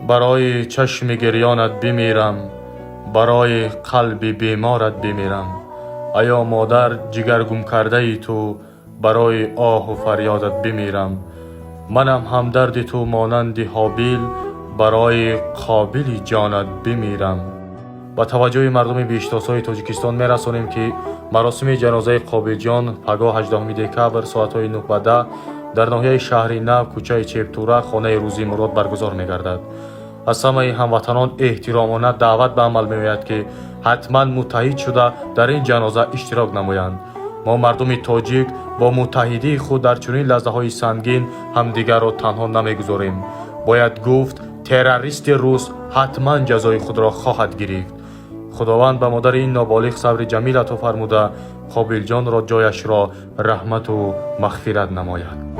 برای چشم گریانت بمیرم، برای قلب بیمارت بمیرم. ایا مادر جگر گم کرده ای تو، برای آه و فریادت بمیرم. منم همدرد تو مانند حابیل، برای قابل جانت بمیرم. با توجه مردم بیشتاسای تاجیکستان میرسانیم که مراسم جنازه قابل جان پگاه 18 دکبر ساعت 9 در ناحیه شهر نو کوچه چپتوره خانه روزی مراد برگزار میگردد. از همه هموطنان احترامانه دعوت به عمل میآید که حتما متحد شده در این جنازه اشتراک نمایند. ما مردم تاجیک با متحدی خود در چنین لحظه های سنگین همدیگر را تنها نمیگذاریم. باید گفت تروریست روس حتما جزای خود را خواهد گرفت. خداوند به مادر این نابالغ صبر جمیل عطا فرموده قابل جان را جایش را رحمت و مغفرت نماید.